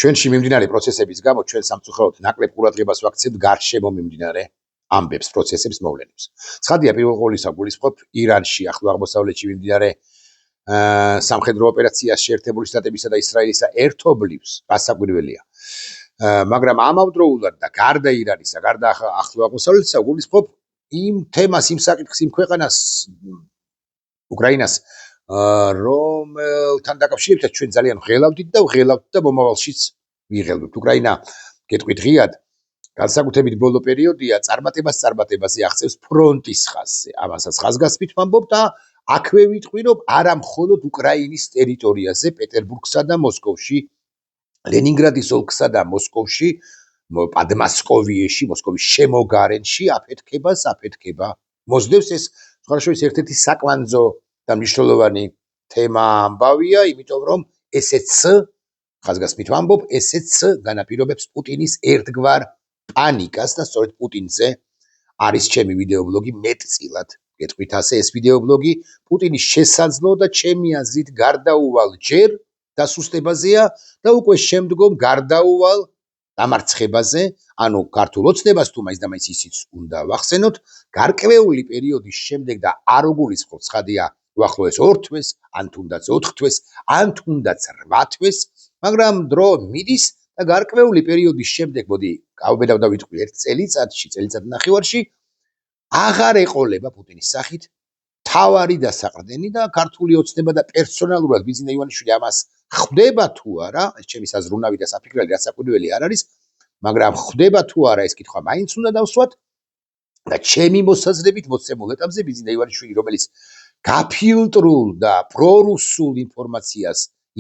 ჩვენში მიმდინარე პროცესების გამო ჩვენ სამწუხაროდ ნაკლებ ყურადღებას ვაქცევთ გარშემო მიმდინარე ამბებს, პროცესებს, მოვლენებს. ცხადია, პირველ ყოვლისა გულისხმობ ირანში, ახლო აღმოსავლეთში მიმდინარე სამხედრო ოპერაციას შეერთებული შტატებისა და ისრაელისა ერთობლივს, გასაკვირველია. მაგრამ ამავდროულად და გარდა ირანისა, გარდა ახლო აღმოსავლეთისა, გულისხმობ იმ თემას, იმ საკითხს, იმ ქვეყანას, უკრაინას, რომელთან დაკავშირებით ჩვენ ძალიან ვღელავდით და ვღელავთ და მომავალშიც ვიღელვებთ. უკრაინა, გეტყვით ღიად, განსაკუთრებით ბოლო პერიოდია წარმატებაზე აღწევს ფრონტის ხაზზე. ამასაც ხაზგასმით ვამბობ და აქვე ვიტყვი, რომ არა მხოლოდ უკრაინის ტერიტორიაზე, პეტერბურგსა და მოსკოვში, ლენინგრადის ოლქსა და მოსკოვში, პადმასკოვიეში, მოსკოვის შემოგარენში აფეთქება მოსდევს. ეს სხვადასხვა ერთ-ერთი საკვანძო და მნიშვნელოვანი თემა ამბავია, იმიტომ რომ ესეც ხაზგასმით ვამბობ, ესეც განაპირობებს პუტინის ერთგვარ პანიკას და სწორედ პუტინზე არის ჩემი ვიდეობლოგი მეტწილად. გეტყვით ასე, ეს ვიდეობლოგი პუტინის შესაძლო და ჩემი აზრით გარდაუვალ ჯერ დასუსტებაზეა და უკვე შემდგომ გარდაუვალ დამარცხებაზე, ანუ ქართულ ოცნებას თუ მაინც და მაინც ისიც უნდა ვახსენოთ, გარკვეული პერიოდის შემდეგ და არ უგულისხმობ, ცხადია, უახლოეს 2 თვეს, ან თუნდაც 4 თვეს, ან თუნდაც 8 თვეს, მაგრამ დრო მიდის და გარკვეული პერიოდის შემდეგ, მოდი, გავბედავ და ვიტყვი 1 წელიწადში, წელიწადნახევარში, აღარ ეყოლება პუტინის სახით თავარი დასაყრდენი და ქართული ოცნება და პერსონალურად ბიზნეს ივანიშვილი ამას ხვდება თუ არა, ეს ჩემი საზრუნავი და საფიქრალი რასაკვირველი არ არის, მაგრამ ხვდება თუ არა ეს კითხვა მაინც უნდა დავსვათ და ჩემი მოსაზრებით მოცემულ ეტაპზე ბიზნეს ივანიშვილი, რომელიც გაფილტრულ და პრორუსულ ინფორმაციას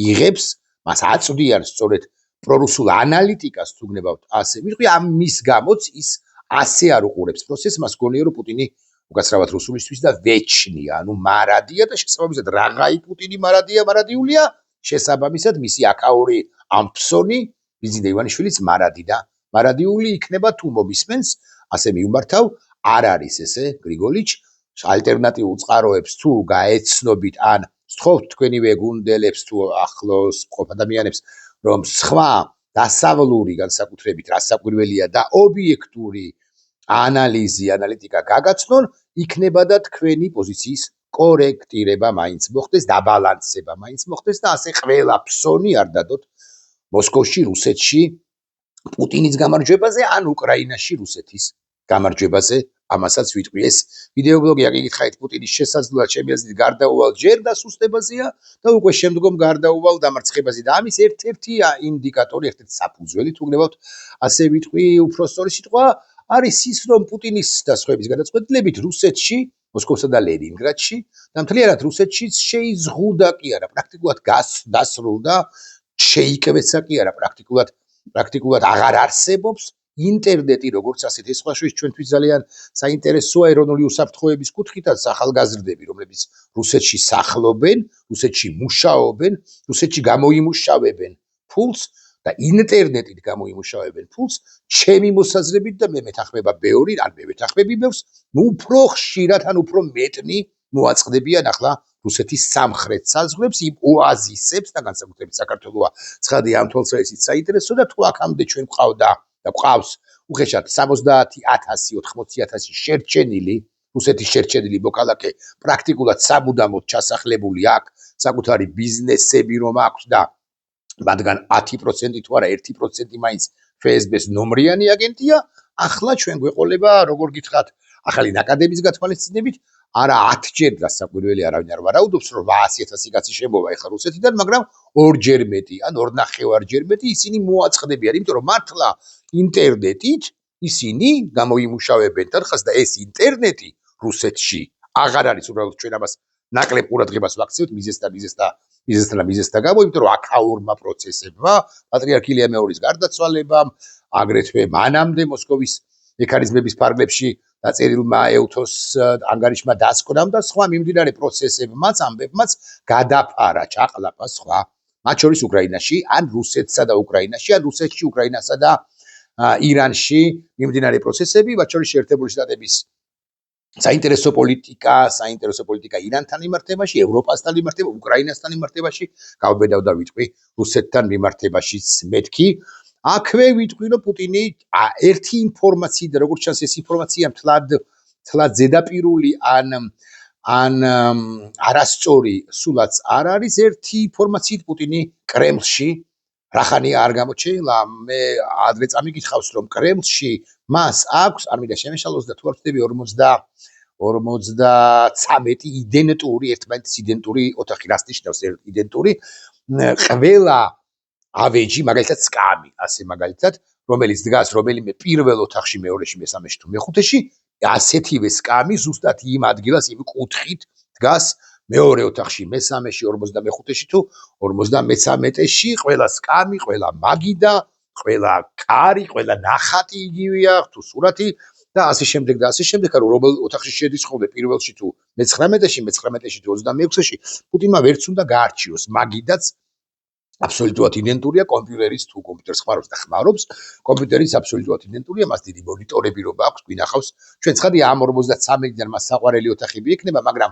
იღებს, მას აწვდიან სწორედ პრორუსულ ანალიტიკას თუ გნებავთ ასე. ვიტყვი ამ მის გამოც ის ასე არ უყურებს პროცესს, მას გონია რომ პუტინი უკაცრავად რუსულისთვის და ვეჩნია, ანუ მარადია და შესაბამისად რაღაი პუტინი მარადიულია, შესაბამისად მისი აკაური ამფსონი ბიზნეს ივანიშვილიც მარადი და მარადიული იქნება თუ მომისმენს, ასე მიუმართავ, არ არის ესე გრიგოლიჩ, ალტერნატიულ წყაროებს თუ გაეცნობით ან სთხოვთ თქვენივე გუნდელებს თუ ახლოს მყოფ ადამიანებს, რომ სხვა დასავლური განსაკუთრებით რასაკვირველია და ობიექტური ანალიტიკა გაგაცნონ, იქნებოდა თქვენი პოზიციის კორექტირება მაინც მოხდეს, დაბალანსება მაინც მოხდეს და ასე ყველა ფსონი არ დადოთ მოსკოვში, რუსეთში, პუტინის გამარჯვებაზე ან უკრაინაში რუსეთის გამარჯვებაზე. ამასაც ვიტყვი, ეს ვიდეობლოგი აგიკითხავთ პუტინის შესაძლოა ჩემი აზრით გარდაუვალ ჯერ დასუსტებაზეა და უკვე შემდგომ გარდაუვალ დამარცხებაზე და ამის ერთ-ერთი ინდიკატორი, ერთ-ერთი საფუძველი თუ გნებავთ, ასე ვიტყვი, უფრო სწორი სიტყვა არის ის, რომ პუტინის და სხვების გადაწყვეტილებით რუსეთში, მოსკოვსა და ლენინგრადში და მთლიანად რუსეთშიც შეიზღუდა კი არა, პრაქტიკულად დასრულდა, შეიკევეცა კი არა, პრაქტიკულად აღარ არსებობს ინტერნეტი, როგორც ასეთ, ეს სხვაშორის ჩვენთვის ძალიან საინტერესოა ეროვნული უსაფრთხოების კუთხითაც ახალგაზრდები, რომლებიც რუსეთში სახლობენ, რუსეთში მუშაობენ, რუსეთში გამოიმუშავებენ ფულს და ინტერნეტით გამოიმუშავებენ ფულს, ჩემი მოსაზრებით და მე მეთანხმება ბევრი, ან მე ვეთანხმები ბევრს, უფრო ხშირად ან უფრო მეტნი მოაწყდებიან ახლა რუსეთის სამხრეთ საზღვრებს, იმ ოაზისებს და განსაკუთრებით საქართველოა ცხადია ამ თვალსაზრისით საინტერესო და თუ აქამდე ჩვენ გვყავდა და გვყავს უხეშად 70,000-80,000 შერჩენილი, რუსეთის შერჩენილი მოქალაქე პრაქტიკულად სამუდამოდ ჩასახლებული აქ, საკუთარი ბიზნესები რომ აქვს და მათგან 10% თუ არა 1% მაინც FSB-ს ნომრიანი აგენტია, ახლა ჩვენ გვეყოლება, როგორ გითხრათ, ახალი ნაკადების გათვალისწინებით, არა 10-ჯერ გასაკვირველი არავინ არ ვარაუდობს, რომ 800,000 კაცი შემოვა ეხლა რუსეთიდან, მაგრამ 2-ჯერ მეტი ან 2.5-ჯერ მეტი ისინი მოაწყდებიან, იმიტომ რომ მართლა ინტერნეტით ისინი გამოიმუშავებენ თანხას და ეს ინტერნეტი რუსეთში აღარ არის, უბრალოდ ჩვენ ამას ნაკლებ ყურადღებას ვაქცევთ მიზეზთა გამო, იმიტომ რომ აკაურმა პროცესებმა, პატრიარქ ილია მეორის გარდაცვალებამ, აგრეთვე მანამდე მოსკოვის მექანიზმების ფარგლებში დაწერილმა ეუთოს ანგარიშმა დასკვნამ და სხვა მიმდინარე პროცესებმაც, ამბებმაც გადაფარა, ჩაყლაპა სხვა, მათ შორის უკრაინაში, ან რუსეთსა და უკრაინაში, ან რუსეთში, უკრაინასა და ირანში მიმდინარე პროცესები, მათ შორის შეერთებული შტატების საინტერესო პოლიტიკა ირანთან მიმართებაში, ევროპასთან მიმართებაში, უკრაინასთან მიმართებაში, გავბედავ და ვიტყვი რუსეთთან მიმართებაშიც მეთქი. აქვე ვიტყვი, რომ პუტინი ერთი ინფორმაციით, როგორც ჩანს, ეს ინფორმაცია თლად ზედაპირული ან არასწორი სულაც არ არის. ერთი ინფორმაციით პუტინი კრემლში რახანია არ გამოჩენილა. მე ადრე წამიგითხავს, რომ კრემლში მას აქვს, არ მინდა შემეშალოს და თუ არ ვწდები 53 ერთმანეთის იდენტური ოთახი. რას ნიშნავს იდენტური? ყველა ავეჯი, მაგალითად სკამი, ასე მაგალითად, რომელიც დგას რომელიმე პირველ ოთახში, მეორეში, მესამეში თუ მეხუთეში, ასეთივე სკამი ზუსტად იმ ადგილას, იმ კუთხით დგას მეორე ოთახში, მესამეში, 55-ში თუ 53-ში, ყველა სკამი, ყველა მაგიდა, ყველა კარი, ყველა ნახატი იგივეა, თუ სურათი და ასე შემდეგ და ასე შემდეგ, რომ რომელ ოთახში შედის ხოლმე პირველში თუ მე-19-ში, მე-19-ში თუ 26-ში, პუტინმა ვერც უნდა გაარჩიოს მაგიდაც აბსოლუტურად იდენტურია კომპიუტერის თუ კომპიუტერს ხმარობს და ხმარობს, კომპიუტერის აბსოლუტურად იდენტურია, მას დიდი მონიტორები რო აქვს, გვინახავს. ჩვენ ცხადია ამ 53-დან მას საყვარელი ოთახები ექნება, მაგრამ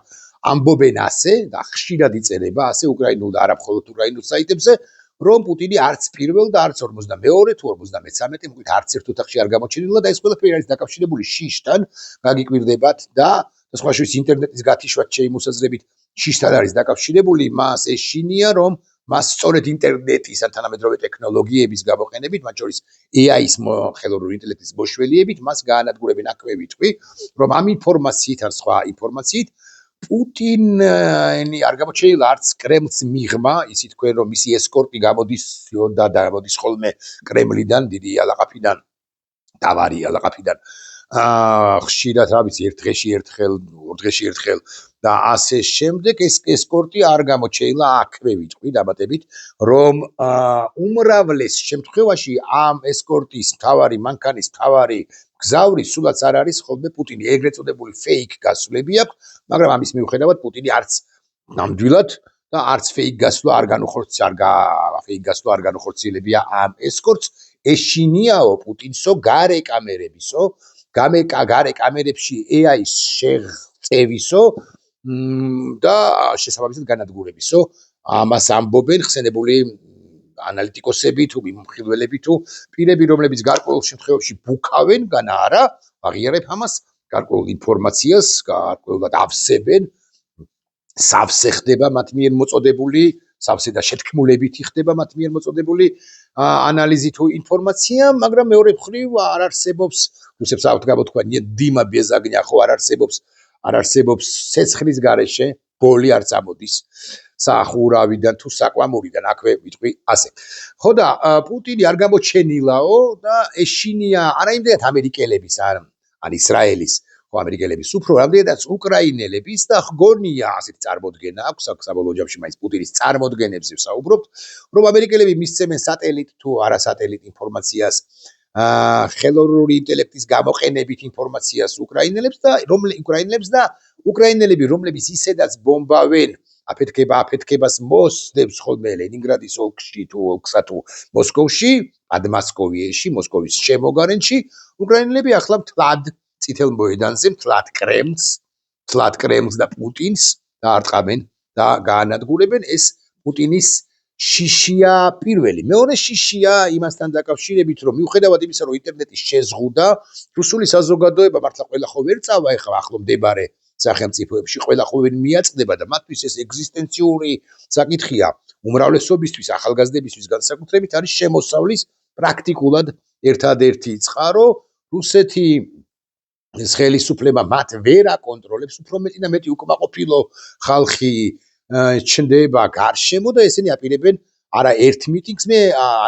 ამბობენ ასე და ხშირად იწერება ასე უკრაინულ და არა მხოლოდ უკრაინულ საიტებზე, რომ პუტინი არც პირველ და არც 42 თუ 53, მოკლედ არც ერთ ოთახში არ გამოჩენილა და ეს ყველაფერი არის დაკავშირებული შიშთან, გაგიკვირდებათ და სხვა შორის ინტერნეტის გათიშვათ შეიმოსაზრებით შიშთან არის დაკავშირებული, მას ეშინია, რომ მას სწორედ ინტერნეტის ან თანამედროვე ტექნოლოგიების გამოყენებით, მათ შორის AI-ის ხელოვნური ინტელექტის მოშველიებით, მას გაანადგურებენ. აქვე ვიტყვი, რომ ამ ინფორმაციით ან სხვა ინფორმაციით პუტინი არ გამოჩენილა არც კრემლს მიღმა, ისიც თქვენ რომ მისი ესკორტი გამოდისოდა და გამოდის ხოლმე კრემლიდან, დიდი ალაყაფიდან, დავარი ალაყაფიდან. ხშირად რა ვიცი, ერთ დღეში ერთხელ, ორ დღეში ერთხელ და ასე შემდეგ ეს ესკორტი არ გამოჩენილა. აქვე ვიტყვი დამატებით, რომ უმრავლეს შემთხვევაში ამ ესკორტის მთავარი მანქანის მთავარი გზავრი სულაც არ არის ხოლმე პუტინი. ეგრეთ წოდებული fake გასვლები აქვს, მაგრამ ამის მიუხედავად პუტინი არც ნამდვილად და არც fake გასვლა არ განუხორციელებია ამ ესკორტს. ეშინიაო პუტინსო გარე კამერებისო, გარე კამერებში AI-ის შეღწევისო და შესაბამისად განადგურებისო. ამას ამბობენ ხსენებული ანალიტიკოსები თუ მიმხილველები თუ პირები, რომლებიც გარკვეულ შემთხვევებში ბუქავენ, განა არა, აღიარებ ამას, გარკვეულ ინფორმაციას, გარკვეულად ავსებენ, სავსე ხდება მათ მიერ მოწოდებული, სავსე და შეთქმულებითი ხდება მათ მიერ მოწოდებული ანალიზი თუ ინფორმაცია, მაგრამ მეორე მხრივ არ არსებობს, რუსებს აქვთ გამოთქვა, დიმა без огня ხო არ არსებობს ცეცხლის გარეშე, ბოლი არ წამოდის სახურავიდან თუ საკვამურიდან, აქვე ვიტყვი ასე. ხო და პუტინი არ გამოჩენილაო და ეშინია არა იმდენად ამერიკელების ან ისრაელის, ხო ამერიკელების, უფრო რამდენადაც უკრაინელების და ღონია ასეთი წარმოდგენა აქვს საბოლოო ჯამში მაინც პუტინის წარმოდგენებზე ვსაუბრობთ, რომ ამერიკელები მისცემენ სატელიტ თუ არა სატელიტ ინფორმაციას, ხელოვნური ინტელექტის გამოყენებით ინფორმაციას უკრაინელებს და უკრაინელები, რომლებიც ისედაც ბომბავენ აფეთქებას მოსდევს ხოლმე ლენინგრადის ოლქში თუ ოლქსა თუ მოსკოვში, პადმასკოვიეში, მოსკოვის შემოგარენში, უკრაინელები ახლა მთლად წითელ მოედანზე, მთლად კრემლს და პუტინს დაარტყამენ და გაანადგურებენ. ეს პუტინის შიშია პირველი. მეორე შიშია იმასთან დაკავშირებით, რომ მიუხედავად იმისა, რომ ინტერნეტის შეზღუდა, რუსული საზოგადოება მართლა ყველა ხო ვერ წავა ეხლა ახლო მდებარე სახელმწიფოებში, ყველა ხო ვერ მიაწდება და მათთვის ეს ეგზისტენციური საკითხია. უმრავლესობისთვის, ახალგაზრდებისთვის განსაკუთრებით არის შემოსავლის პრაქტიკულად ერთადერთი წყარო. რუსეთი ეს ხელისუფლება მათ ვერ აკონტროლებს, უფრო მეტი და მეტი უკმაყოფილო ხალხი ჩნდება გარშემო და ესენი აპირებენ არა ერთ მიტინგს,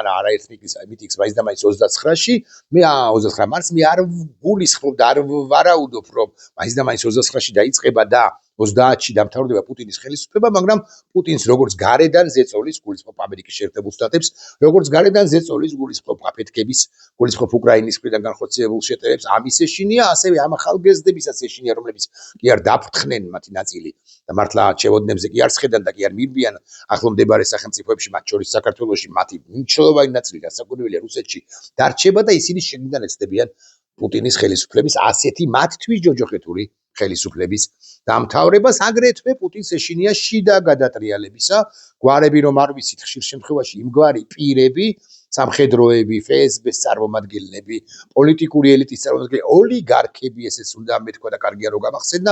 არა ერთ მიტინგს მაინც და მაინც 29-ში, მე 29 მარტს მე არ გულისხმობ და არ ვარაუდობ, რომ მაინც და მაინც 29-ში დაიწყება და 30-ში დამთავრდება პუტინის ხელისუფლება, მაგრამ პუტინს როგორც გარედან ზეწოლის გულისხმობ ამერიკის შეერთებულ შტატებს, როგორც გარედან ზეწოლის გულისხმობ აფეთქების, გულისხმობ უკრაინის მხრიდან განხორციელებულ შეტევებს, ამის ეშინია, ასევე ამ ახალგაზრდებისაც ეშინია, რომლებიც კი არ დაფრთხნენ მათი ნაწილი და მართლა ჩევოდნებზე კი არ სხედან და კი არ მირბიან ახლო მდებარე სახელმწიფოებში, მათ შორის საქართველოში, მათი მნიშვნელოვანი ნაწილი განსაკუთრებია რუსეთში დარჩება და ისინი შიგნიდან ეცდებიან პუტინის ხელისუფლების ასეთი მათთვის ჯოჯოხეთური ხელისუფლების დამთავრებას, აგრეთვე პუტინს ეშინია შიდა გადატრიალებისა, გვარები რომ არ ვიცით, ხშირ შემთხვევაში იმგვარი პირები, სამხედროები, FSB-ს წარმომადგენლები, პოლიტიკური ელიტის წარმომადგენლები, ოლიგარქები ესეც უნდა მეთქვა და კარგია რომ გამახსენდა,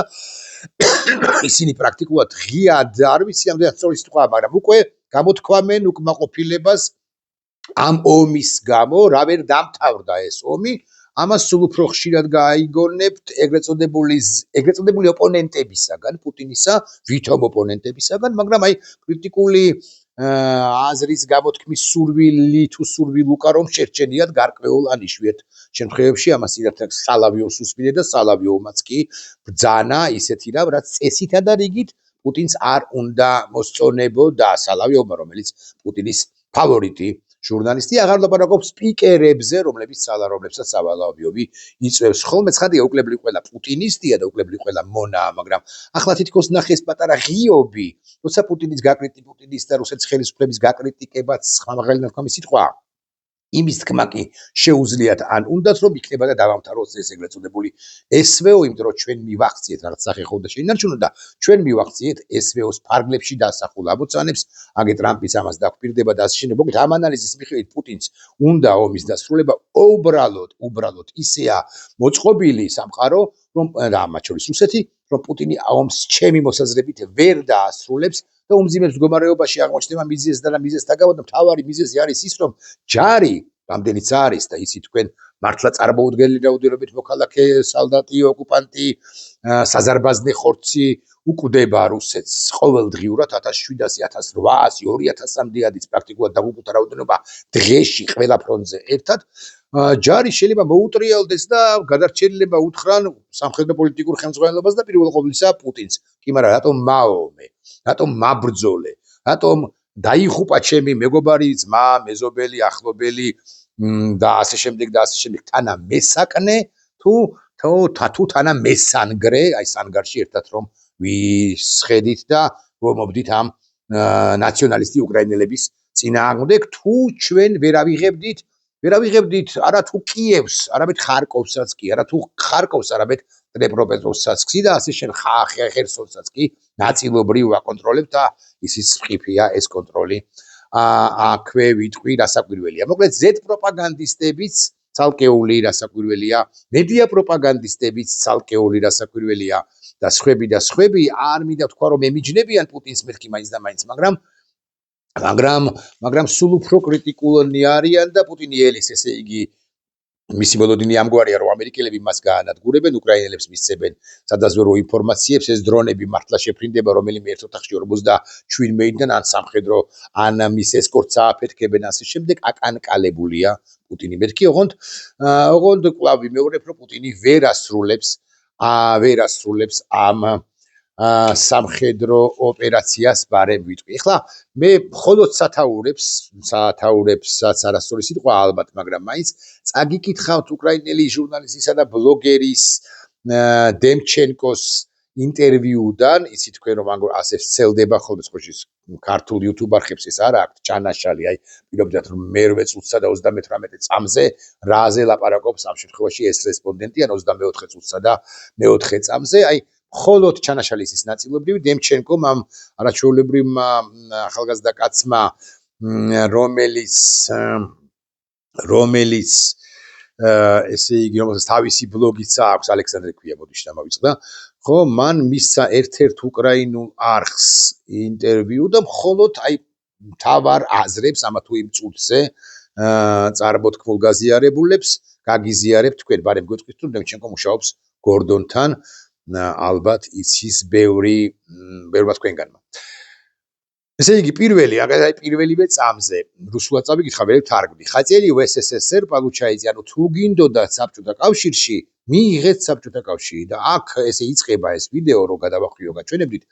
ისინი პრაქტიკულად ღიად არ ვიცი ამდენად სწორი სიტყვა, მაგრამ უკვე გამოთქვამენ უკმაყოფილებას ამ ომის გამო, რა ვერ დამთავრდა ეს ომი, ამას სულ უფრო ხშირად გააიგონებთ ეგრეთ წოდებული ოპონენტებისაგან, პუტინისა, ვითომ ოპონენტებისაგან, მაგრამ აი კრიტიკული აზრის გამოთქმის სურვილი თუ სურვილუკა რომ შერჩენიათ გარკვეულ ან იშვიათ შემთხვევებში ამას ერთად სალავიოს უსმინე და სალავიოვმაც კი ბრძანა ისეთი რამ, რაც წესითა და რიგით პუტინს არ უნდა მოსწონებოდა სალავიოვმა, რომელიც პუტინის ფავორიტი ჟურნალისტი აღარ ლაპარაკობს სპიკერებზე, რომლებსაც სალავიოვი იწვევს ხოლმე. ცხადია, უკლებლივ ყველა პუტინისტია და უკლებლივ ყველა მონაა, მაგრამ ახლა თითქოს ნახეს პატარა ღიობი, როცა პუტინის პუტინის და რუსეთის ხელისუფლების გაკრიტიკებაც ხმამაღალი ნათქვამი სიტყვაა. იმის თქმა კი შეუძლიათ ან უნდათ რომ იქნება და დავამთავროს ეს ეგრეთ წოდებული SVO, იმიტომ რომ ჩვენ მივახციეთ რაღაც სახეხოვდა შეინარჩუნო და ჩვენ მივახციეთ SVO-ს ფარგლებში დასახულ ამოცანებს, აგე ტრამპის ამას დაგვპირდება და ასე შემდეგ. მოკლედ ამ ანალიზის მიხედვით პუტინს უნდა ომის დასრულება უბრალოდ ისეა მოწყობილი სამყარო, რომ და მათ შორის რუსეთი, რომ პუტინი ომს ჩემი მოსაზრებით ვერ დაასრულებს და უმძიმეს მდგომარეობაში აღმოჩნდება მიზეზს და მიზეზთა გამო და მთავარი მიზეზი არის ის, რომ ჯარი, რამდენიც არის და ისი თქვენ მართლა წარმოუდგენელი რაოდენობით მოქალაქე, სალდატი, ოკუპანტი, საზარბაზნე ხორცი უკვდება რუსეთს ყოველდღიურად 1700, 1800, 2000-მდე ადის პრაქტიკულად დაღუპულთა რაოდენობა დღეში ყველა ფრონტზე ერთად. ჯარი შეიძლება მოუტრიალდეს და გადარჩენილება უთხრან სამხედრო პოლიტიკურ ხელმძღვანელობას და პირველ ყოვლისა პუტინს. კი, მაგრამ რატომ მაომე? რატომ მაბრძოლე? რატომ დაიხუპა ჩემი მეგობარი, ძმა, მეზობელი, ახლობელი და ასე შემდეგ თანა მესაკნე თუ თანა მესანგრე, აი სანგარში ერთად რომ ვისხედით და ვომობდით ამ ნაციონალისტი უკრაინელების წინააღმდეგ, თუ ჩვენ ვერ ავიღებდით არა თუ კიევს, არამედ ხარკოვსაც კი, არა თუ ხარკოვს, არამედ დნეპროპეტროვსკსაც კი და ასე შენ ხერსონსაც კი ნაწილობრივ ვაკონტროლებთ და ისიც ხიფია ეს კონტროლი აქვე ვიტყვი რასაკვირველია. მოკლედ Z პროპაგანდისტებიც ცალკეული რასაკვირველია, მედია პროპაგანდისტებიც ცალკეული რასაკვირველია და სხვები არ მინდა თქვა რომ ემიჯნებიან პუტინს მეთქი მაინც და მაინც, მაგრამ სულ უფრო კრიტიკულნი არიან და პუტინი ელის, ესე იგი მისი მოლოდინი ამგვარია, რომ ამერიკელები მას გაანადგურებენ, უკრაინელებს მისცემენ სადაზვერვო ინფორმაციებს, ეს დრონები მართლა შეფრინდება რომელიმე ერთ ოთახში 47-მდან ან სამხედრო ან მის ესკორტს ააფეთქებენ ასე შემდეგ, აკანკალებულია პუტინი მეთქი, ოღონდ კვლავ ვიმეორებ, რომ პუტინი ვერ ასრულებს ამ სამხედრო ოპერაციას ბარემ ვიტყვი. ეხლა მე მხოლოდ სათაურებსაც არასწორი სიტყვა ალბათ, მაგრამ მაინც წაგიკითხავთ უკრაინელი ჟურნალისტისა და ბლოგერის დემჩენკოს ინტერვიუდან, იცით თქვენ რომ ასე სცელდება ხოლმე ხოშის ქართულ YouTube არხებს ეს არა აქვს ჩანაშალი, აი პირობდათ რომ მე-8 წუთსა და 38 წამზე რაზე ლაპარაკობს ამ შემთხვევაში ეს რესპონდენტი ან 24 წუთსა და მე-4 წამზე, აი მხოლოდ ჩანაშალის ის ნაწილობრივი დემჩენკომ ამ არაჩვეულებრივმა ახალგაზრდა კაცმა, რომელიც ესე იგი რომელსაც თავისი ბლოგიც აქვს, ალექსანდრე ქვია, მოდიში დამავიწყდა, ხო, მან მისცა ერთ-ერთ უკრაინულ არხს ინტერვიუ და მხოლოდ აი მთავარ აზრებს ამა თუ იმ წუთზე წარმოთქმულ გაზიარებულებს გაგიზიარებთ თქვენ, ბარემ გვეტყვით რომ დემჩენკო მუშაობს გორდონთან, ალბათ იცის ბევრმა თქვენგანმა. ესე იგი პირველივე წამზე რუსულად წავიკითხა, ვერ ვთარგმნი. ხაწელი უსსსრ პალუჩაიძე, ანუ თუ გინდოდათ საბჭოთა კავშირში, მიიღეთ საბჭოთა კავშირი და აქ ესე იწყება ეს ვიდეო, რომ გადავახვიო გაჩვენებდით,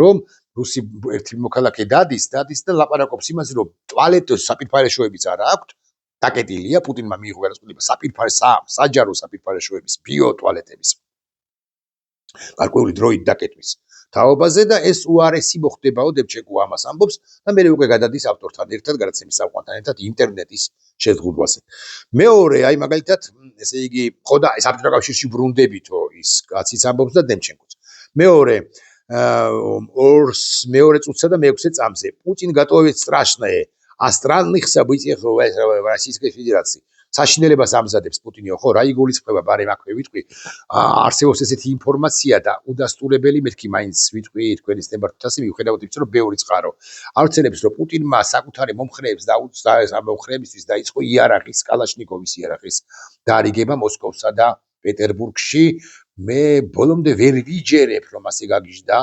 რომ რუსი ერთი მოქალაქე დადის და ლაპარაკობს იმაზე, რომ ტუალეტის საპირფარეშოებიც არ აქვთ, დაკეტილია, პუტინმა მიიღო განაცხადება საჯარო საპირფარეშოების ბიო ტუალეტების გარკვეული დროით დაკეტვის თაობაზე და ეს უარესი მოხდებაო, დემჩენკო ამას ამბობს და მე უკვე გადადის ავტორთან ერთად, გადაცემის საყვანთან ერთად ინტერნეტის შეზღუდვაზე. მეორე, აი მაგალითად, ესე იგი, ხო და საბჭოთა კავშირში ბრუნდებითო ის კაციც ამბობს და დემჩენკოც. მეორე მეორე წუთსა და მეექვსე წამზე პუტინ готовит страшное о странных событиях в Российской Федерации. საშინელებას ამზადებს პუტინიო, ხო, რა იგულისხმება, ბარემ აქვე ვიტყვი, არსებობს ესეთი ინფორმაცია და უდასტურებელი მეთქი მაინც ვიტყვი თქვენის ნებართვას, მიუხედავად იმისა, რომ ბევრი წყარო ავრცელებს, რომ პუტინმა საკუთარი მომხრეებს და მომხრეებისთვის დაიწყო იარაღის, კალაშნიკოვის იარაღის დარიგება მოსკოვსა და პეტერბურგში. მე ბოლომდე ვერ ვიჯერებ, რომ ასე გაგიჟდა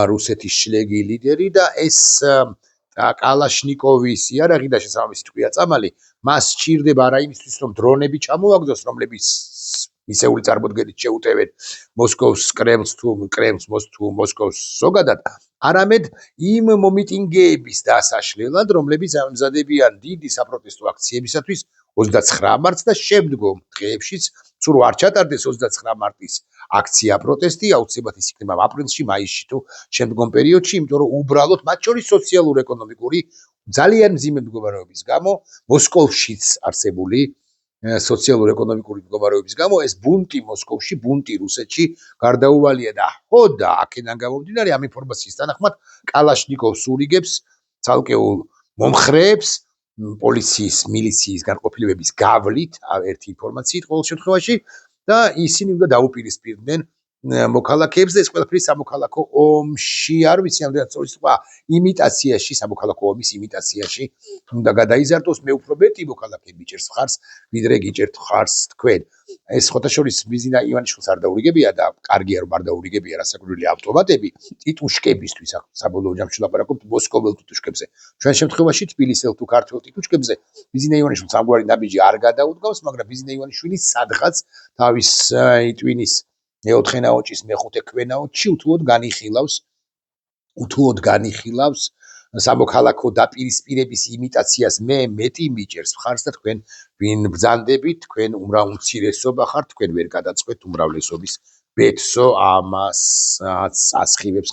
რუსეთის შლეგი ლიდერი და ეს კალაშნიკოვის იარაღი და შესაბამისი ტყვია წამალი მას სჭირდება არა იმისთვის, რომ დრონები ჩამოაგდოს, რომლებიც მისეული წარმოდგენით შეუტევენ მოსკოვს კრემლს თუ მოსკოვს ზოგადად, არამედ იმ მომიტინგეების დასაშლელად, რომლებიც ამზადებიან დიდი საპროტესტო აქციებისათვის 29 მარტს და შემდგომ დღეებშიც, სულ არ ჩატარდეს 29 მარტის აქცია პროტესტი, აუცილებლად ის იქნება აპრილში, მაისში თუ შემდგომ პერიოდში, იმიტომ რომ უბრალოდ მათ შორის სოციალურ-ეკონომიკური ძალიან მძიმე მდგომარეობის გამო, მოსკოვშიც არსებული სოციალურ-ეკონომიკური მდგომარეობის გამო ეს ბუნტი მოსკოვში, ბუნტი რუსეთში გარდაუვალია და ხო და აქედან გამომდინარე ამ ინფორმაციის თანახმად კალაშნიკოვს ურიგებს ცალკეულ მომხრეებს პოლიციის, მილიციის განყოფილებების გავლით, ერთი ინფორმაციით ყოველ შემთხვევაში და ისინი უნდა დაუპირისპირდნენ მოქალაქეებს და ეს ყველაფერი სამოქალაქო ომში არ ვიცი ამდენად სწორი სიტყვა იმიტაციაში სამოქალაქო ომის იმიტაციაში უნდა გადაიზარდოს მე უფრო მეტი მოქალაქეები ჭერს მხარს ვიდრე გიჭერთ მხარს თქვენ ეს ხოთაშორის ბიზინა ივანიშვილს არ დაურიგებია და კარგია რომ არ დაურიგებია რასაკვირველია ავტომატები ტიტუშკებისთვის საბოლოო ჯამში ლაპარაკობთ მოსკოველ ტიტუშკებზე ჩვენ შემთხვევაში თბილისელ თუ ქართულ ტიტუშკებზე ბიზინა ივანიშვილს ამგვარი ნაბიჯი არ გადაუდგავს მაგრამ ბიზინა ივანიშვილი სადღაც თავის იტვინის მეოთხე ნაოჭის მეხუთე ქვენაოჭში უთუოდ განიხილავს სამოქალაქო დაპირისპირების იმიტაციას მე მეტი მიჭერს მხარს და თქვენ ვინ ბრძანდებით თქვენ უმრავლესობა ხართ თქვენ ვერ გადაწყვეტ უმრავლესობის ბეთსო ამას ასხივებს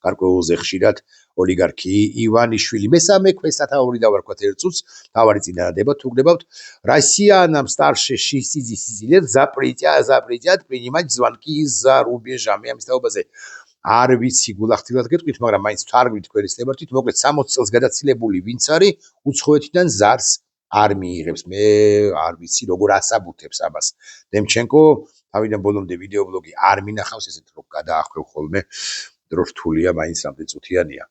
გარკვეულზე ხშირად ოლიგარქი ივანიშვილი მესამე ქვესათაური დავარქვათ ერთ წუთს თავარი წინადადება თუ გნებავთ Россиянам старше 60 лет запретят принимать звонки из-за рубежа მე ამის თაობაზე არ ვიცი გულახდილად გეტყვით, მაგრამ მაინც თარგმნით თქვენის ნებართვით, მოკლედ 60 წელს გადაცილებული ვინც არის, უცხოეთიდან ზარს არ მიიღებს. მე არ ვიცი როგორ ასაბუთებს ამას. დემჩენკო თავიდან ბოლომდე ვიდეობლოგი არ მინახავს, ესეთ რომ გადაახვევ ხოლმე, დრო რთულია, მაინც რამდენი წუთიანია.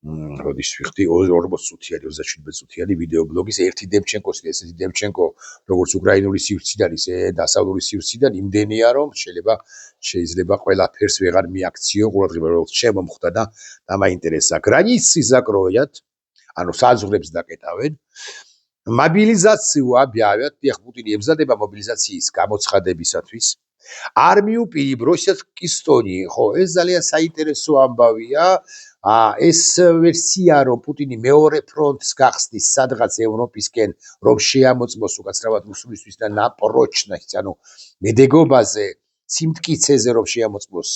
როდის ვიხდი 40 წუთიანი, 37 წუთიანი ვიდეობლოგის ერთი დემჩენკოს, ესეთი დემჩენკო, როგორც უკრაინული სივრციდან, ისე დასავლური სივრციდან იმდენია, რომ შეიძლება ყველაფერს ვეღარ მიაქციო, ყურადღება როგორც შემომხვდა და დამაინტერესა. Границы закроют, ანუ საზღვრებს დაკეტავენ. Мобилизацию объявят, ეხ პუტინი ემზადება მობილიზაციის გამოცხადებისათვის. Армию перебросят к Эстонии. ხო, ეს ძალიან საინტერესო ამბავია. ეს ვერსია რომ პუტინი მეორე ფრონტს გახსნის სადღაც ევროპისკენ რომ შეამოწმოს უკაცრავად რუსულისთვის და ნაპროჩნას ანუ მედეგობაზე სიმტკიცეზე რომ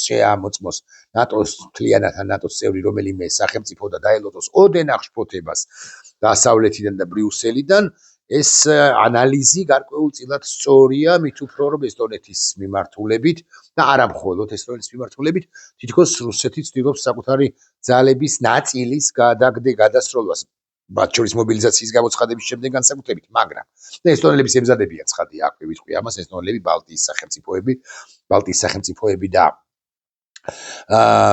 შეამოწმოს ნატოს მთლიანად ნატოს წევრი რომელიმე სახელმწიფო და დაელოდოს ოდენახ შფოთებას დასავლეთიდან და ბრიუსელიდან ეს ანალიზი გარკვეულწილად სწორია მით უფრო რომ ესტონეთის მიმართულებით და არა მხოლოდ ესტონეთის მიმართულებით თითქოს რუსეთიც ცდილობს საკუთარი ძალების ნაწილის გადასროლვას მათ შორის მობილიზაციის გამოცხადების შემდეგ განსაკუთრებით მაგრამ და ესტონელების ემზადებია ცხადია აქვე ვიტყვი ამას ესტონელები ბალტიის სახელმწიფოები და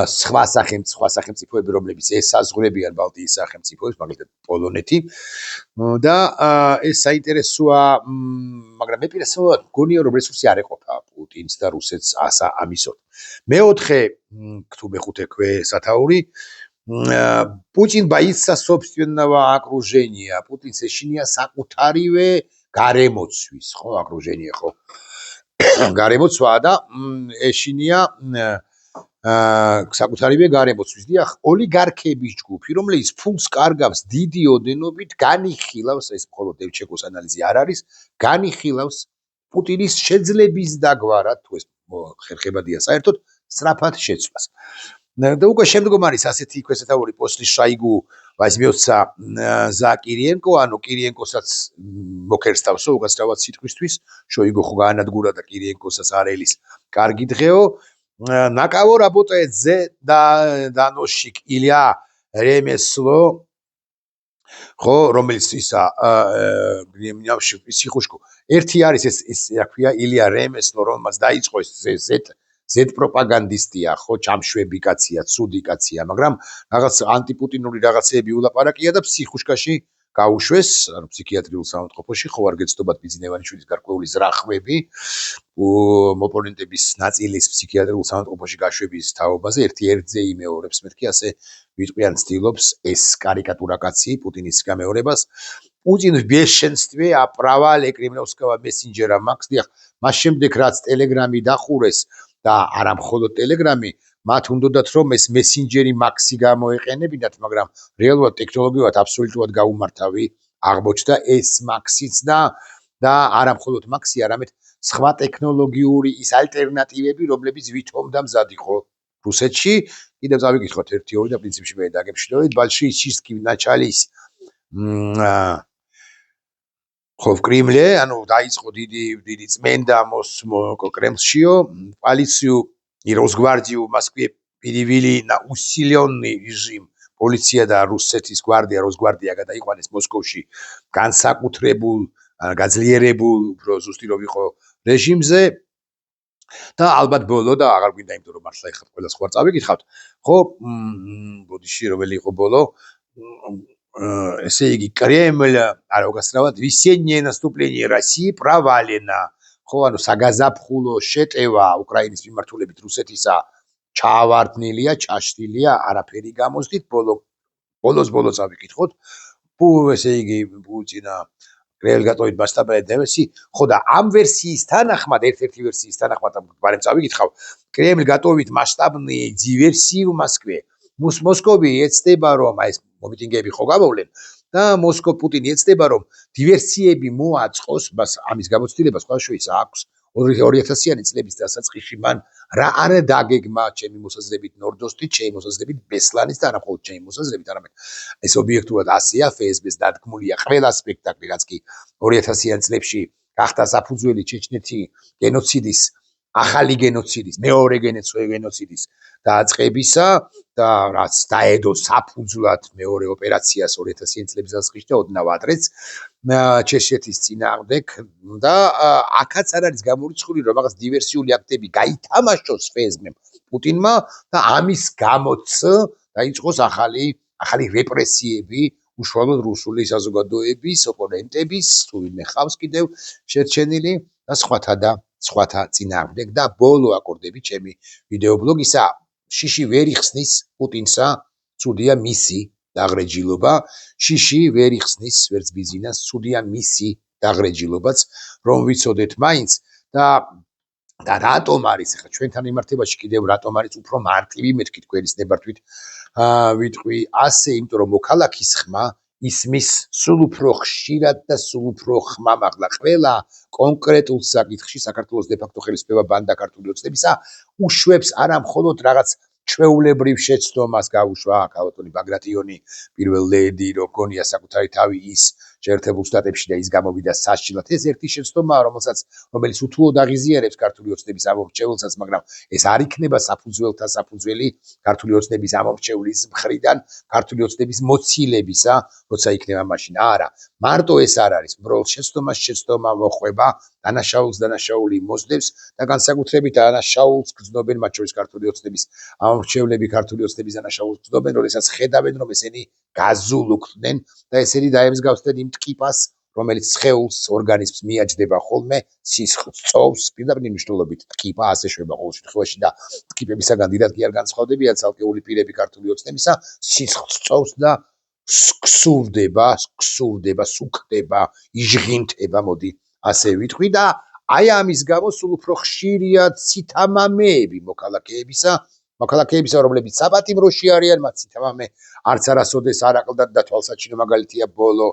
სხვა სახელმწიფოები რომლებიც ესაზღვრებიან ბალტიის სახელმწიფოებს მაგალითად პოლონეთი და ეს საინტერესოა მაგრამ მე პირასავად მგონია რომ რესურსი არ ეყოფა პუტინს და რუსეთს ამისოდ მეოთხე თუ მეხუთე ქვესათაური Путин боится собственного окружения. Путин ეშინია საკუთარივე გარემოცვის, ხო, окружение, ხო. გარემოცვა და ეშინია საკუთარივე გარემოცვის. დიახ, ოლიგარქების ჯგუფი, რომელიც ფულს კარგავს დიდი ოდენობით, განიხილავს, ეს მხოლოდ დევჩენკოს ანალიზი არ არის, განიხილავს პუტინის შეძლების დაგვარად, თუ ეს ხერხებადია საერთოდ, სწრაფად შეცვლას. და უკვე შემდგომ არის ასეთი ქვესეთაური პოსტი შაიგუ ვაზმიოცა ზა კირიენკო, ანუ კირიენკოსაც მოკერსტავსო უკაცრავად სიტყვისთვის, შოიგუ ხო გაანადგურა და კირიენკოსაც არელის კარგი დღეო. ნაკავო работает зе და დანოშიკ ილია რემესლო ხო რომელიც ისა გრიმნავში სიხუშკო ერთი არის ეს რა ქვია ილია რემესლო რომელმაც დაიწყო ეს Z პროპაგანდისტია ხო ჩამშვები კაცია ცუდი კაცია მაგრამ რაღაც ანტიპუტინური რაღაცეები ულაპარაკია და ფსიხუშკაში გაუშვეს ანუ ფსიქიატრიულ საავადმყოფოში ხო არ გეცნობათ ბიზნევანიშვილის გარკვეული ზრახვები ოპონენტების ნაწილის ფსიქიატრიულ საავადმყოფოში გაშვების თაობაზე ერთი ერთზე იმეორებს მეთქი ასე ვიტყვიან ცდილობს ეს კარიკატურა კაცი პუტინის გამეორებას Путин в бешенстве, а провале кремлевского мессенджера Макс Диах, მას შემდეგ რაც ტელეგრამი დახურეს და არა მხოლოდ ტელეგრამი, მათ უნდათ რომ ეს მესენჯერი მაქსი გამოეყენებინათ, მაგრამ რეალურად ტექნოლოგიურად აბსოლუტურად გაუმართავი აღმოჩნდა ეს მაქსიც და არა მხოლოდ მაქსი, არამედ სხვა ტექნოლოგიური ის ალტერნატივები, რომლებიც ვითომ და მზად იყო რუსეთში. კიდევ წავიკითხოთ 1-2 და პრინციპში მე დაგემშვიდობთ. Большие чистки начались ხო в Кремле, ანუ დაიწყო დიდი წმენდა Кремльშიო, полицию и Росгвардию в Москве перевели на усиленный режим. Полиция და რუსეთის გვარდია, Росгвардия გადაიყვანეს მოსკოვში განსაკუთრებულ, გაძლიერებულ, უფრო ზუსტი რომ იყო რეჟიმზე. და ალბათ ბოლო და აღარ გვინდა იმიტომ რომ მართლა ეხლა ყველა სხვა წავიკითხავთ. ხო, ბოდიში რომელი იყო ბოლო? Ესე იგი Кремль, არა უგასწრავად, весеннее наступление России провалено. ხო, ანუ საგაზაფხულო შეტევა უკრაინის მიმართულებით რუსეთისა ჩაავარდნილია, ჩაშლილია, არაფერი გამოსდით, ბოლოს წავიკითხოთ. Пу, ესე იგი პუტინა Кремль готовит масштабные диверсии. ხო და ამ ვერსიის თანახმად, ერთ-ერთი ვერსიის თანახმად, ბარემ წავიკითხავ, Кремль готовит масштабные диверсии в Москве. მოსკოვი ეცდება რომ აი ეს მომიტინგეები ხო გამოვლენ და პუტინი ეცდება რომ დივერსიები მოაწყოს ამის გამოცდილება სხვა შეისა აქვს 2000-იანი წლების დასაწყისში მან რა არა დაგეგმა ჩემი მოსაზრებით ნორდოსტი ჩემი მოსაზრებით ბესლანის და არა მხოლოდ ჩემი მოსაზრებით არამედ ეს ობიექტურად ასეა ფსბ-ს დადგმულია ყველა სპექტაკლი რაც კი 2000-იან წლებში გახდა საფუძველი ჩეჩნეთი გენოციდის ახალი გენოციდის მეორე გენოციდის დაწყებისა და რაც დაედო საფუძვლად მეორე ოპერაციას 2000-იან წლების დასაწყისში და ოდნავ ადრეც ჩეჩნეთის წინააღმდეგ და აქაც არ არის გამორიცხული რომ რაღაც დივერსიული აქტები გაითამაშოს ფსბ-მ პუტინმა და ამის გამოც დაიწყოს ახალი რეპრესიები უშუალოდ რუსული საზოგადოების ოპონენტების თუ ვინმე ხავს კიდევ შერჩენილი და სხვათა წინააღმდეგ და ბოლო აკორდები ჩემი ვიდეობლოგისა შიში ვერ იხსნის პუტინსა ცუდია მისი დაღრეჯილობა შიში ვერ იხსნის ვერც ბიზინას ცუდია მისი დაღრეჯილობაც რომ ვიცოდეთ მაინც და რატომ არის ახლა ჩვენთან იმართებაში კიდევ რატომ არის უფრო მარტივი მეთქი თქვენის ნებართვით ვიტყვი ასე იმიტომ რომ მოქალაქის ხმა ისმის სულ უფრო ხშირად და სულ უფრო ხმამაღლა ყველა კონკრეტულ საკითხში საქართველოს დე-ფაქტო ხელისუფლება ბანდა ქართული ოცნებისა უშვებს არა მხოლოდ რაღაც ჩვეულებრივ შეცდომას გაუშვა ქალბატონი ბაგრატიონი პირველ ლედი როგორია საკუთარი თავი ის შეერთებულ შტატებში და ის გამოვიდა სასჯელად ეს ერთი შეცდომაა რომელიც უთუოდ აღიზიანებს ქართული ოცნების ამომრჩეველსაც მაგრამ ეს არ იქნება საფუძველთა საფუძველი ქართული ოცნების ამომრჩევლის მხრიდან ქართული ოცნების მოცილებისა როცა იქნება მაშინ არა მარტო ეს არ არის მროვლ შეცდომა მოხვება დანაშაული მოსდევს და განსაკუთრებით დანაშაულს გრძნობენ მათ შორის ქართული ოცნების ამომრჩევლები ქართული ოცნების დანაშაულს გრძნობენ როდესაც ხედავენ რომ ესენი გაზულუქდნენ და ესენი დაემსგავსდნენ იმ ტკიპას რომელიც სხეულს ორგანიზმს მიაჯდება ხოლმე სისხლს წოვს პირდაპირ მნიშვნელობით ტკიპა ასე შვება ყოველ შემთხვევაში და ტკიპებისაგან დიდად კი არ განსხვავდებიან ცალკეული პირები ქართული ოცნებისა სისხლს წოვს და ქსურდება სუქდება იჟღინთება მოდი ასე ვიტყვი და აი ამის გამო სულ უფრო ხშირია ცითამამეები მოქალაქეებისა რომლებიც საპატიმროში არიან მათ ცითამამე არც არასოდეს არ აკლდათ და თვალსაჩინო მაგალითია ბოლო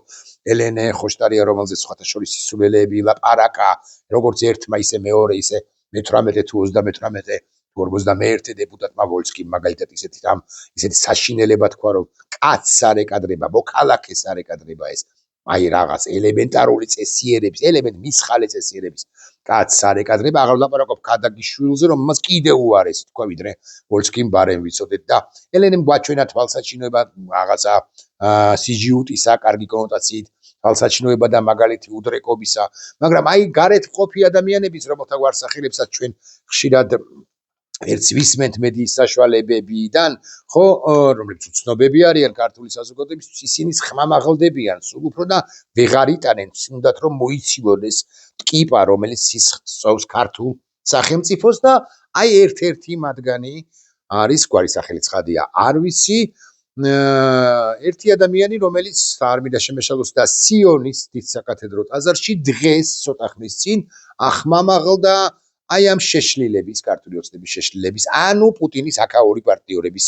ელენე ხოშტარია რომელზეც სხვათა შორის სისულელეები ლაპარაკა როგორც ერთმა ისე მეორე ისე მე-18 თუ 38 41 დეპუტატმა ვოლსკიმ მაგალითად ისეთი საშინელება თქვა, რომ კაცს არ ეკადრება, მოქალაქეს არ ეკადრება ეს აი რაღაც ელემენტარული წესიერების, მისხალე წესიერების კაცს არ ეკადრება, აღარ ვლაპარაკობ ქადაგიშვილზე, რომ მას კიდევ უარესი თქვა, ვიდრე ვოლსკიმ ბარემ ვიცოდეთ და ელენემ გვაჩვენა თვალსაჩინოება რაღაცა სიჯიუტისა, კარგი კონოტაციით, თვალსაჩინოება და მაგალითი უდრეკობისა, მაგრამ აი გარეთ მყოფი ადამიანების, რომელთა გვარსახელებსაც ჩვენ ხშირად ერთს ვისმენთ მედიის საშუალებებიდან, ხო, რომლებიც უცნობები არიან ქართული საზოგადოებისთვის, ისინი ხმამაღლდებიან სულ უფრო და ვეღარ იტანენ, უნდათ რომ მოიცილონ ეს ტკიპა, რომელიც სისხლს ქართულ სახელმწიფოს და აი ერთ-ერთი მათგანი არის, გვარი სახელი ცხადია, არ ვიცი, ერთი ადამიანი, რომელიც არ მინდა შემეშალოს და სიონის დიდ საკათედრო ტაძარში დღეს ცოტა ხნის წინ ახმამაღლდა აი ამ შეშლილების, ქართული ოცნების შეშლილების, ანუ პუტინის აკაური პარტიორების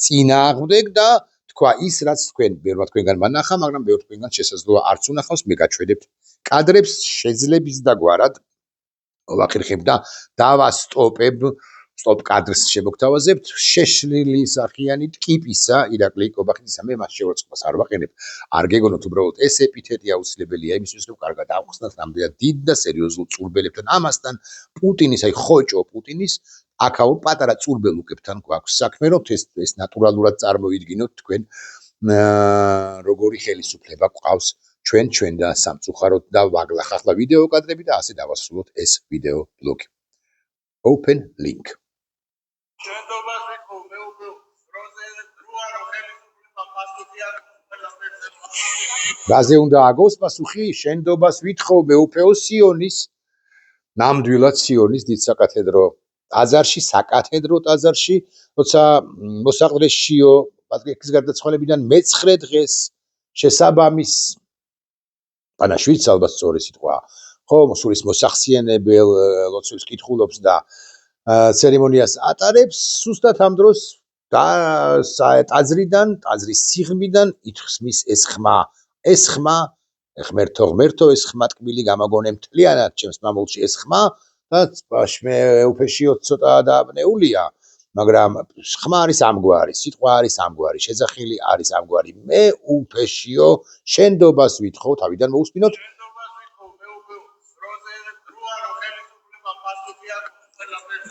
წინააღმდეგ და თქვა ის, რაც თქვენ ბევრმა თქვენგან მანახა, მაგრამ ბევრ თქვენგან შესაძლოა არც უნახავს, მე გაჩვენებთ კადრებს, შეძლებს და გვარად ვახერხებ და დავასტოპებ, სტოპ კადრს შემოგთავაზებთ შეშლილი სახიანი ტკიპისა ირაკლი კობახიძისა, მე მას შევაწყობას არ ვაყენებ, არ გეგონოთ უბრალოდ ეს ეპითეტი აუცილებელია იმისთვის, რომ კარგად ავხსნათ რამდენად დიდ და სერიოზულ წურბელებთან ამასთან პუტინის, აი ხოჭო პუტინის აკაურ პატარა წურბელუკებთან გვაქვს საქმე, რომ ეს ნატურალურად წარმოიდგინოთ თქვენ როგორი ხელისუფლება გვყავს ჩვენ და სამწუხაროდ და ახლა ვიდეო კადრები და ასე დავასრულოთ ეს ვიდეო ბლოგი. Open link. რაზე უნდა აგოს პასუხი? შენდობას ვითხოვ მეუფეო სიონის, ნამდვილად სიონის დიდ საკათედრო ტაძარში, როცა მოსაყდრეშიო პატრიარქის გარდაცვალებიდან მე-9 დღეს შესაბამის პანაშვიდს ალბათ სწორი სიტყვა, ხო, სულის მოსახსიენებელ ლოცვის კითხულობს და ცერემონიას ატარებს, სუსტად ამ დროს ტაძრის სიღრმიდან ითხსმის ეს ხმა, ღმერთო, ეს ხმა ტკბილი გამაგონე მთლიანად ჩემს მამულში ეს ხმა და მეუფეშიო ცოტა დააბნეულია, მაგრამ ხმა არის ამგვარი, სიტყვა არის ამგვარი, შეძახილი არის ამგვარი, მეუფეშიო შენდობას ვითხოვ, თავიდან მოусმინოთ.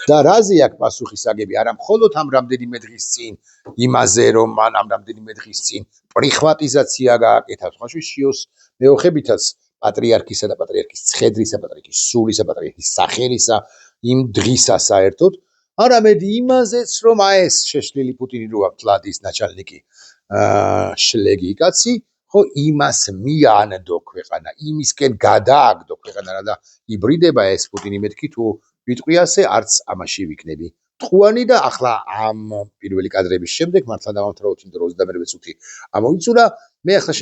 და რაზე აქვს პასუხისაგები, არა მხოლოდ ამ რამდენიმე დღის წინ, იმაზე რომ მან ამ რამდენიმე დღის წინ პრიხვატიზაცია გააკეთა თვალშიშიოს მეოხებითაც პატრიარქისა და პატრიარქის ცხედრისა, პატრიარქის სულისა, პატრიარქის სახელისა, იმ დღისა საერთოდ, არამედ იმაზეც რომ ეს შეშლილი პუტინი რო აქვს ლადის ნაჩალნიკი შლეგი კაცი, ხო, იმას მიანდო ქვეყანა, იმისკენ გადააგდო ქვეყანა და იბრიდება ეს პუტინი მეთქი თუ ვიტყვი ასე, არც ამაში ვიქნები ტყუანი და ახლა ამ პირველი კადრების შემდეგ მართლა დავამთავროთ, იმიტომ რომ 21 წუთი ამოიწურა, მე ახლა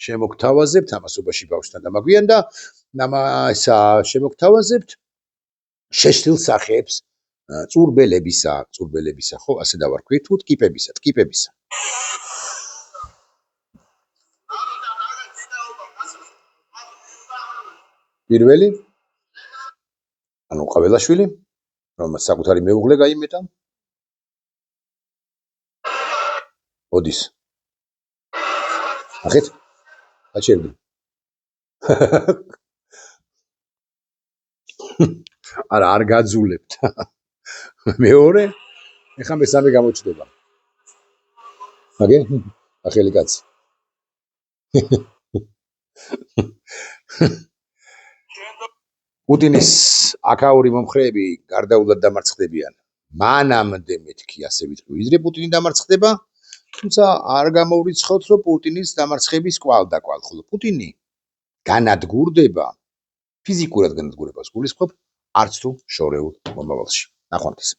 შემოგთავაზებთ ამასობაში ბავშვთან დამაგვიან და შემოგთავაზებთ შეშლილ სახეებს წურბელებისა, ხო, ასე დავარქვით, თუ ტკიპებისა. პირველი ანუ ყაბელაშვილი, რომელსაც საკუთარი მეუღლე გაიმეტა. ოდის. ნახეთ? აჩერდი. არა, არ გაძულებთ. მეორე, ეხლა მესამე გამოჩნდება. აგე? ახალი კაცი. პუტინის აკაური მომხრეები გარდაულად დამარცხდებიან. მანამდე მეთქი ასე ვიტყვი, ვიდრე პუტინი დამარცხდება, თუმცა არ გამოვრიცხავთ, რომ პუტინის დამარცხების კვალ-დაკვალ, ხოლო პუტინი განადგურდება, ფიზიკურად განადგურებას გულისხმობ, არც თუ შორეულ მომავალში. ნახვამდის.